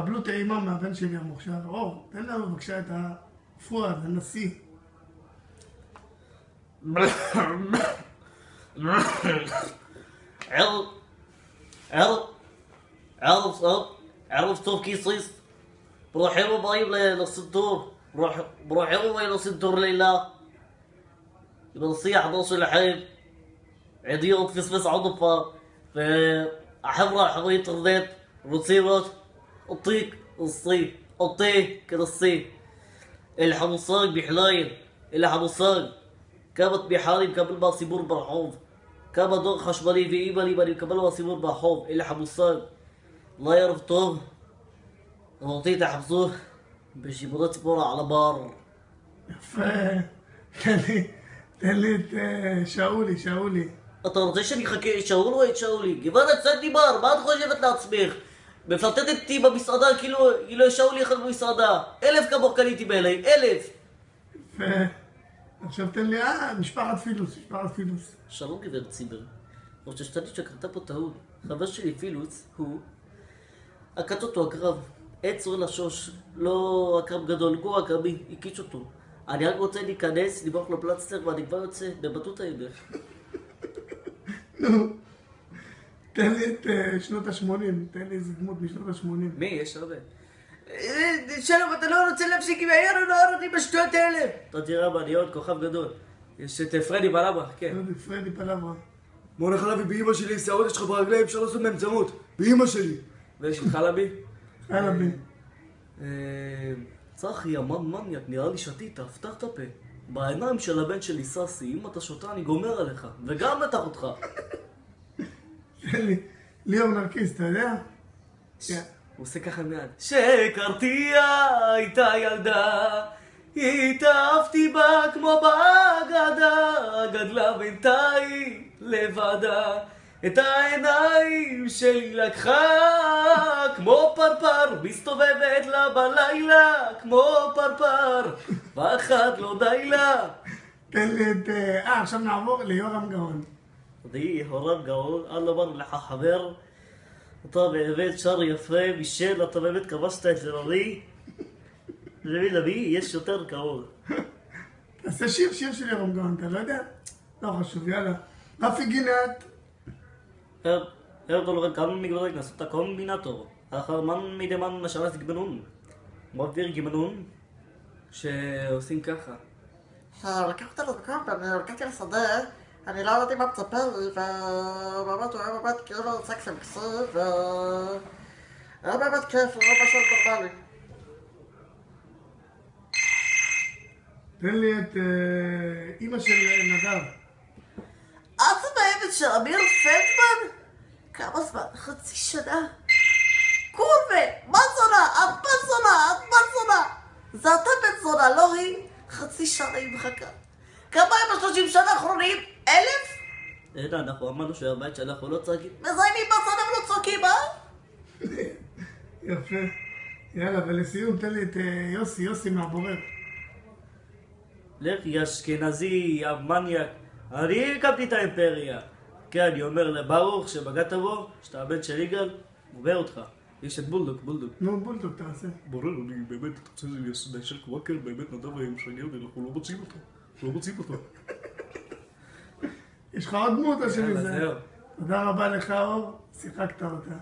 קבלו טעימה מהבן שלי המוכשר. אור, תן לנו בבקשה את הפואד, הנשיא. عرف طوب كيسيس بروحوا بايب للصدور بروحوا بايب للصدور ليلى بنصيح نوصل الحين عديوت فسفس عضفة في أحمر حرية الريت رصيبات الطيق الصيف الطيق كده الصيف الحمصاق بحلاين الحمصاق كابت بحالي قبل ما سيبور برحوم كما دور خشبلي في إيماني بني قبل ما سيبور برحوم الحمصاق الله يعرف طوب غطيت حبسوه باش يبغى تبور على بار יפה. תן לי את שאולי. אתה רוצה שאני אחכה שאול או את שאולי? גברת סנדי בר, מה את חושבת לעצמך? מפלטטת אותי במסעדה כאילו שאולי אחד במסעדה. 1,000 כמוך קניתי ב-LA, 1,000. יפה. עכשיו תן לי, משפחת פילוס. שלום גברת ציבר. רוצה שתדעי שקרתה פה טעות. חבר שלי פילוס הוא עקץ אותו הקרב. עץ או לשוש, לא הקרב גדול, גור הקרבי, הקיש אותו. אני רק רוצה להיכנס, לבוח לו פלצטר ואני כבר יוצא בבטות הידע. נו, תן לי את שנות ה-80, תן לי איזה דמות משנות ה-80. מי? יש הרבה. שלום, אתה לא רוצה להפסיק עם העיר או לא אותי בשטויות האלה? אתה תראה בה, אני עוד כוכב גדול. יש את פרדי פלברה, כן. פרדי פלברה. בוא הולך להביא באמא שלי, שערות יש לך ברגליים, אפשר לעשות מהם צמות. באמא שלי. ויש את חלבי? חלבי. צחי, אמן מניאק, נראה לי שתית, פתח את הפה. בעיניים של הבן שלי ססי, אם אתה שותה אני גומר עליך, וגם בטח אותך. תן לי, ליאור נרקיס, אתה יודע? הוא עושה ככה מיד. שכרתי הייתה ילדה, התאהבתי בה כמו בהגדה, גדלה בינתיים לבדה, את העיניים שלי לקחה כמו פרפר, מסתובבת לה בלילה כמו פרפר, ואחד לא די לה. תן לי את... עכשיו נעבור ליורם גאון. دي يورم جاون قال له بر لح حبر طابع بيت شر يفري بالشيل طابع كبسطة جرالي جميل أبي يش شطر كاول תעשה שיר של יורם גאון, אתה לא יודע? לא חשוב, יאללה. רפי גינת. هذا لغة كان ميجرد ناس تكون بيناتو آخر من ميدمان نشرت جبنون ما في جبنون שעושים ככה. לקחת למקום ואני לקחתי לשדה, אני לא יודעת מה מצפה לי, ובאמת הוא היה באמת כאילו סקסי מקסיב, והיה באמת כיף, הוא לא משהו נורמלי. תן לי את אמא של נדב. את המאהבת של אמיר פלדמן? כמה זמן? חצי שנה? קורבה, מה זונה? את בת זונה, את בת זונה. זה אתה בן זונה, לא היא? חצי שנה היא מחכה. כמה הם ב-30 שנה האחרונים? 1,000? הנה, אנחנו אמרנו שהבית שאנחנו לא צועקים. מזיינים בצד אבל לא צועקים, יפה. יאללה, ולסיום תן לי את יוסי מהבורר. לך, יא אשכנזי, יא מניאק. אני הקמתי את האימפריה. כן, אני אומר לברוך שבגעת בו, שאתה הבן של יגאל, עובר אותך. יש את בולדוג. נו, בולדוג תעשה. בורר, אני באמת, אתה רוצה ליישר קוואקר, באמת נדב היום שני, אנחנו לא מוצאים אותו. יש לך עוד דמות או שלי זה? זהו. תודה רבה לך אור, שיחקת אותה.